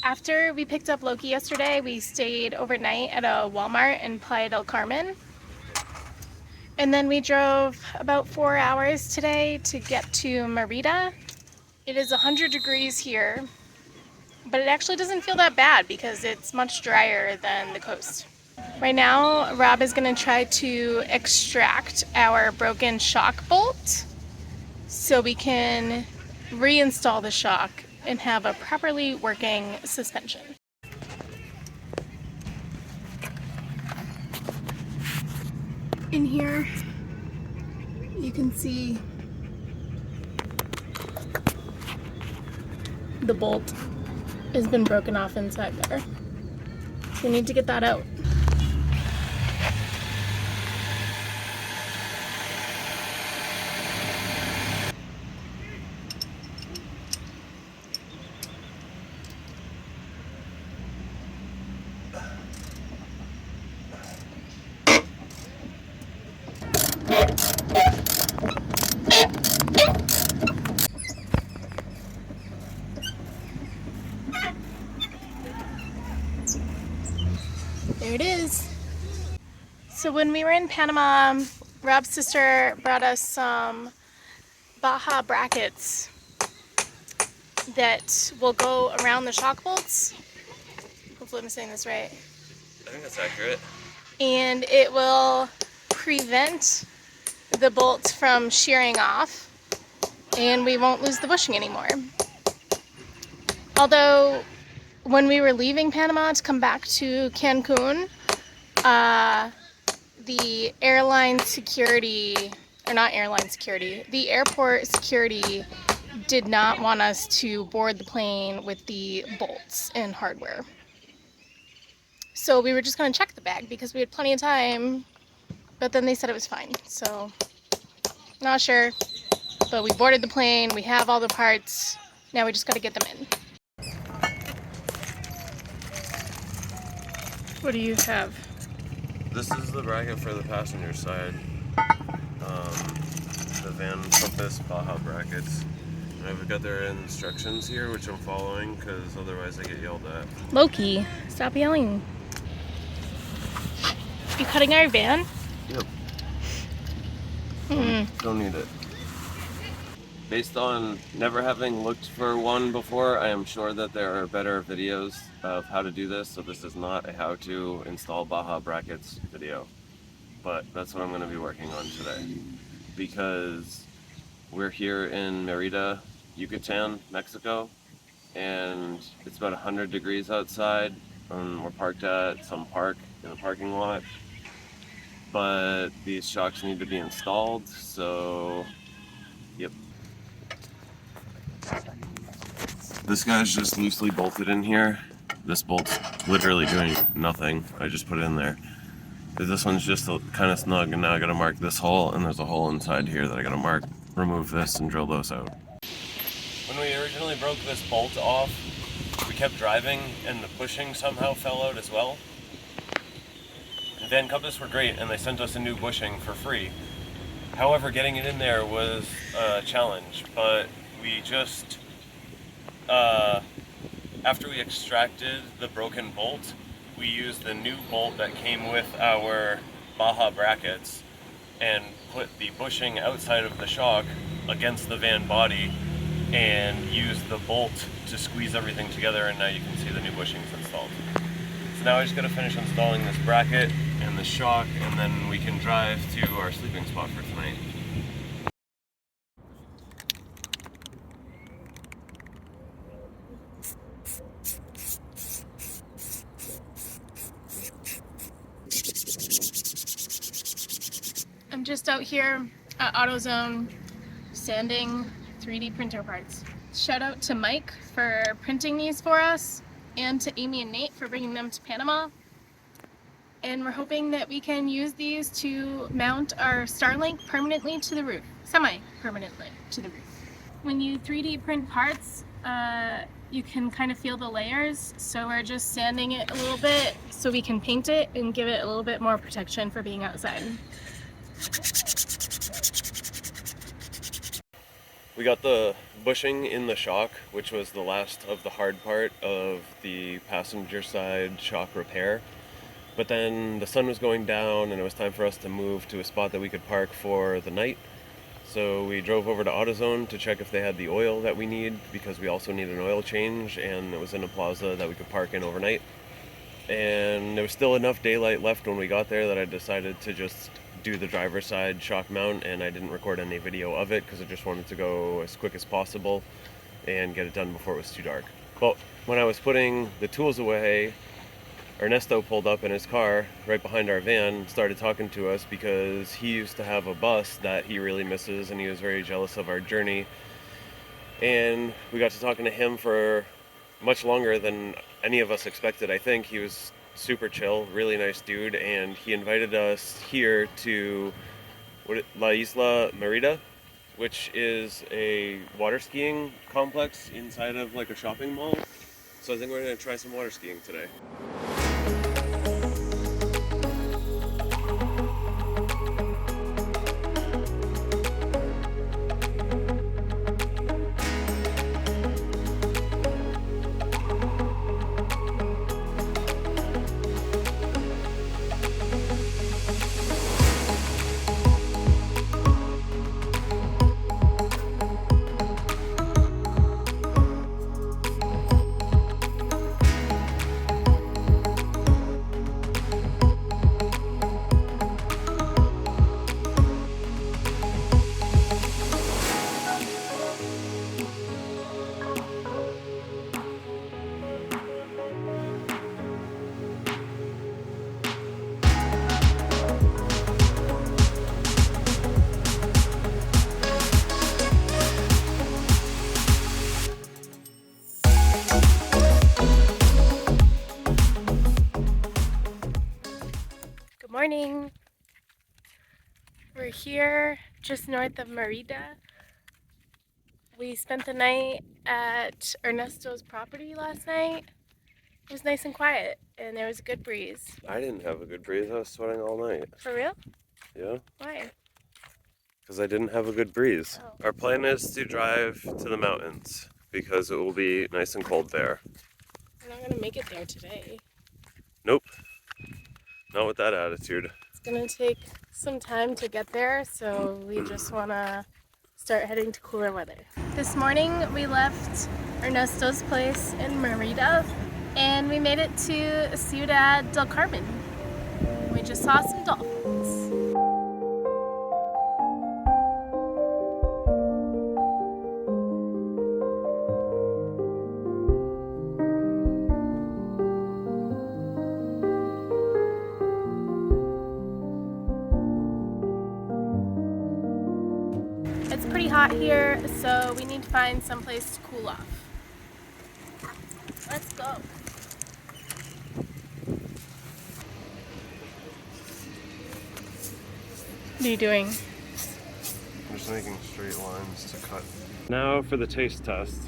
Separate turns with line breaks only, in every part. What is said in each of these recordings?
After we picked up Loki yesterday, we stayed overnight at a Walmart in Playa del Carmen. And then we drove about 4 hours today to get to Merida. It is 100 degrees here, but it actually doesn't feel that bad because it's much drier than the coast. Right now, Rob is going to try to extract our broken shock bolt so we can reinstall the shock and have a properly working suspension. In here, you can see the bolt has been broken off inside there. So we need to get that out. There it is. So when we were in Panama, Rob's sister brought us some Baja Brackets that will go around the shock bolts. Hopefully I'm saying this right.
I think that's accurate.
And it will prevent the bolt from shearing off and we won't lose the bushing anymore. Although when we were leaving Panama to come back to Cancun, the airline security, or not airline security, the airport security did not want us to board the plane with the bolts and hardware. So we were just going to check the bag because we had plenty of time, but then they said it was fine. So not sure, but we boarded the plane, we have all the parts, now we just got to get them in. What do you have?
This is the bracket for the passenger side. The van compass Baja Brackets. And I've got their instructions here, which I'm following because otherwise I get yelled at.
Loki, stop yelling. You cutting our van?
Yep. Don't need it. Based on never having looked for one before, I am sure that there are better videos of how to do this, so this is not a how to install Baja Brackets video. But that's what I'm going to be working on today. Because we're here in Merida, Yucatan, Mexico, and it's about 100 degrees outside, and we're parked at some park in a parking lot. But these shocks need to be installed, so yep. This guy's just loosely bolted in here. This bolt's literally doing nothing. I just put it in there. This one's just kind of snug, and now I gotta mark this hole, and there's a hole inside here that I gotta mark, remove this, and drill those out. When we originally broke this bolt off, we kept driving, and the bushing somehow fell out as well. The Van Compass were great, and they sent us a new bushing for free. However, getting it in there was a challenge, but we just, after we extracted the broken bolt, we used the new bolt that came with our Baja Brackets and put the bushing outside of the shock against the van body and used the bolt to squeeze everything together, and now you can see the new bushings installed. So now I just gotta finish installing this bracket and the shock, and then we can drive to our sleeping spot for tonight.
I'm just out here at AutoZone sanding 3D printer parts. Shout out to Mike for printing these for us, and to Amy and Nate for bringing them to Panama. And we're hoping that we can use these to mount our Starlink permanently to the roof, semi-permanently to the roof. When you 3D print parts, you can kind of feel the layers, so we're just sanding it a little bit so we can paint it and give it a little bit more protection for being outside.
We got the bushing in the shock, which was the last of the hard part of the passenger side shock repair. But then the sun was going down and it was time for us to move to a spot that we could park for the night. So we drove over to AutoZone to check if they had the oil that we need, because we also need an oil change, and it was in a plaza that we could park in overnight. And there was still enough daylight left when we got there that I decided to just do the driver's side shock mount, and I didn't record any video of it because I just wanted to go as quick as possible and get it done before it was too dark. But when I was putting the tools away, Ernesto pulled up in his car right behind our van, started talking to us because he used to have a bus that he really misses, and he was very jealous of our journey. And we got to talking to him for much longer than any of us expected. I think he was super chill, really nice dude, and he invited us here to La Isla Merida, which is a water skiing complex inside of like a shopping mall. So I think we're gonna try some water skiing today.
Good morning. We're here just north of Merida. We spent the night at Ernesto's property last night. It was nice and quiet, and there was a good breeze.
I didn't have a good breeze. I was sweating all night.
For real?
Yeah.
Why?
Because I didn't have a good breeze.
Oh.
Our plan is to drive to the mountains because it will be nice and cold there.
We're not gonna make it there today.
Nope. Not with that attitude.
It's gonna take some time to get there, so we just wanna start heading to cooler weather. This morning we left Ernesto's place in Merida and we made it to Ciudad del Carmen. We just saw some dolphins. It's pretty hot here, so we need to find some place to cool off. Let's go. What are you doing?
I'm just making straight lines to cut. Now for the taste test.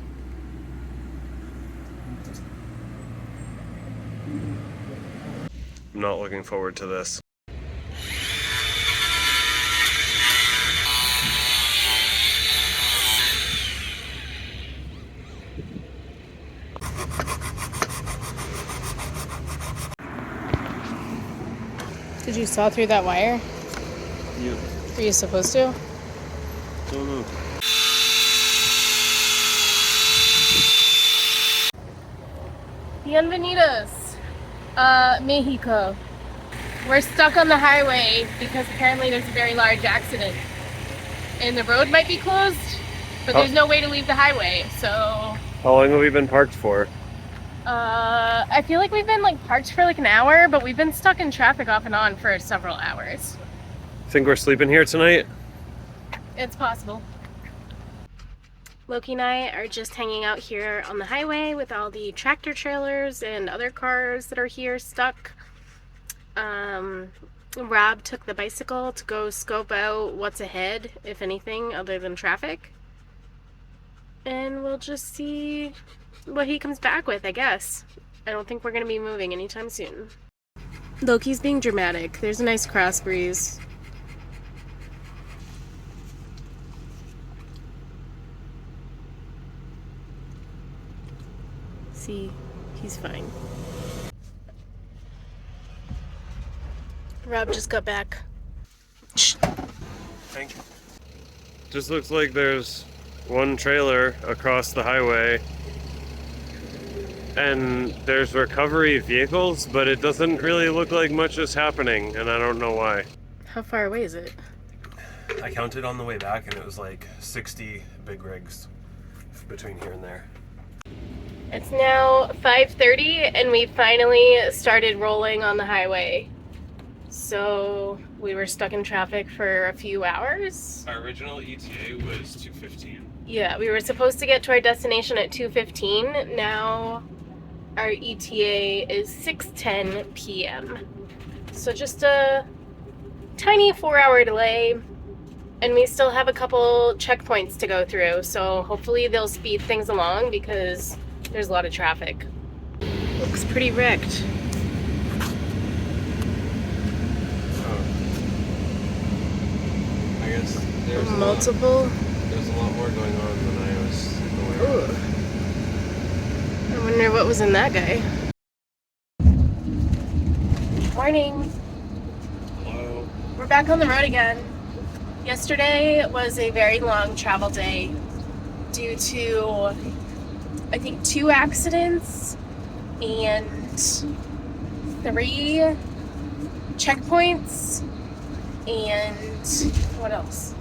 I'm not looking forward to this.
Did you saw through that wire?
Yeah.
Were you supposed to?
Don't know.
Bienvenidos, Mexico. We're stuck on the highway because apparently there's a very large accident. And the road might be closed, but there's no way to leave the highway, so...
How long have we been parked for?
I feel like we've been parked for an hour, but we've been stuck in traffic off and on for several hours.
Think we're sleeping here tonight?
It's possible. Loki and I are just hanging out here on the highway with all the tractor trailers and other cars that are here stuck. Rob took the bicycle to go scope out what's ahead, if anything, other than traffic. And we'll just see what he comes back with, I guess. I don't think we're going to be moving anytime soon. Loki's being dramatic. There's a nice cross breeze. See, he's fine. Rob just got back. Shh.
Thank you. Just looks like there's one trailer across the highway and there's recovery vehicles, but it doesn't really look like much is happening, and I don't know why.
How far away is it?
I counted on the way back and it was like 60 big rigs between here and there.
It's now 5:30 and we finally started rolling on the highway. So we were stuck in traffic for a few hours.
Our original ETA was 2:15.
Yeah, we were supposed to get to our destination at 2:15. Now our ETA is 6:10 p.m. So just a tiny 4-hour delay. And we still have a couple checkpoints to go through. So hopefully they'll speed things along because there's a lot of traffic. Looks pretty wrecked.
I guess there's
Multiple.
There's a lot more going on than I was aware
Ooh.
of.
I wonder what was in that guy. Morning.
Hello.
We're back on the road again. Yesterday was a very long travel day due to, I think, 2 accidents and 3 checkpoints and what else?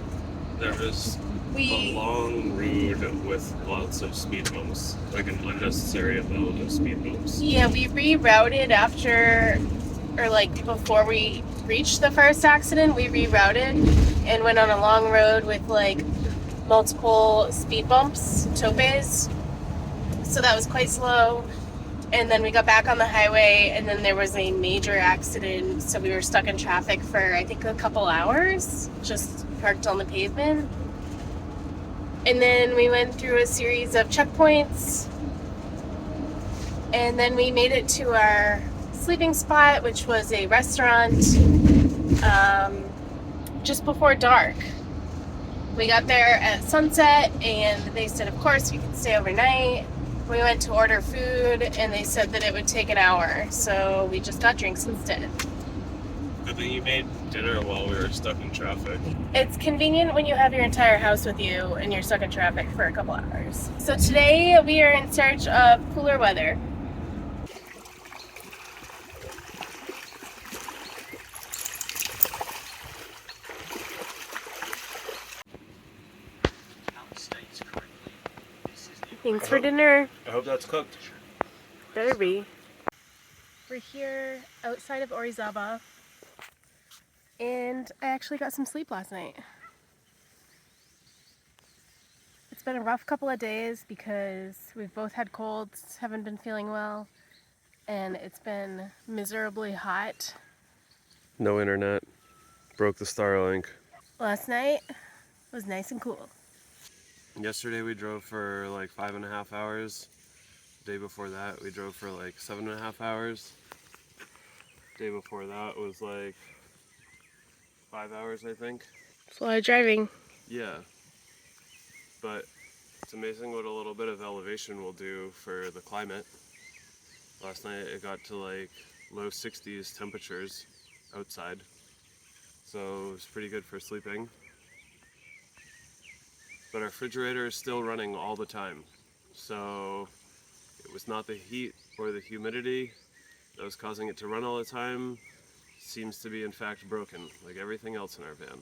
There was a long road with lots of speed bumps, like an unnecessary amount of speed bumps.
Yeah, we rerouted after, or like before we reached the first accident, we rerouted and went on a long road with like multiple speed bumps, topes. So that was quite slow. And then we got back on the highway and then there was a major accident. So we were stuck in traffic for I think a couple hours, just parked on the pavement. And then we went through a series of checkpoints. And then we made it to our sleeping spot, which was a restaurant, just before dark. We got there at sunset and they said, of course, we can stay overnight. We went to order food and they said that it would take an hour. So we just got drinks instead.
Good thing you made dinner while we were stuck in traffic.
It's convenient when you have your entire house with you and you're stuck in traffic for a couple hours. So today we are in search of cooler weather. Thanks for dinner.
I hope that's cooked.
Better be. We're here outside of Orizaba, and I actually got some sleep last night. It's been a rough couple of days because we've both had colds, haven't been feeling well, and it's been miserably hot.
No internet. Broke the Starlink.
Last night was nice and cool.
Yesterday we drove for like 5.5 hours. The day before that we drove for like 7.5 hours. The day before that was like 5 hours, I think.
It's a lot of driving.
Yeah. But it's amazing what a little bit of elevation will do for the climate. Last night it got to like low 60s temperatures outside. So it was pretty good for sleeping. But our refrigerator is still running all the time. So it was not the heat or the humidity that was causing it to run all the time. It seems to be in fact broken, like everything else in our van.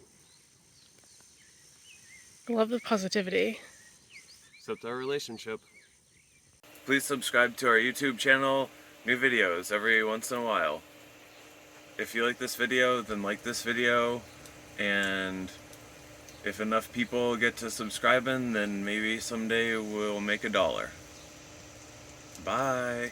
I love the positivity.
Except our relationship. Please subscribe to our YouTube channel. New videos every once in a while. If you like this video, then like this video. And if enough people get to subscribing, then maybe someday we'll make $1. Bye.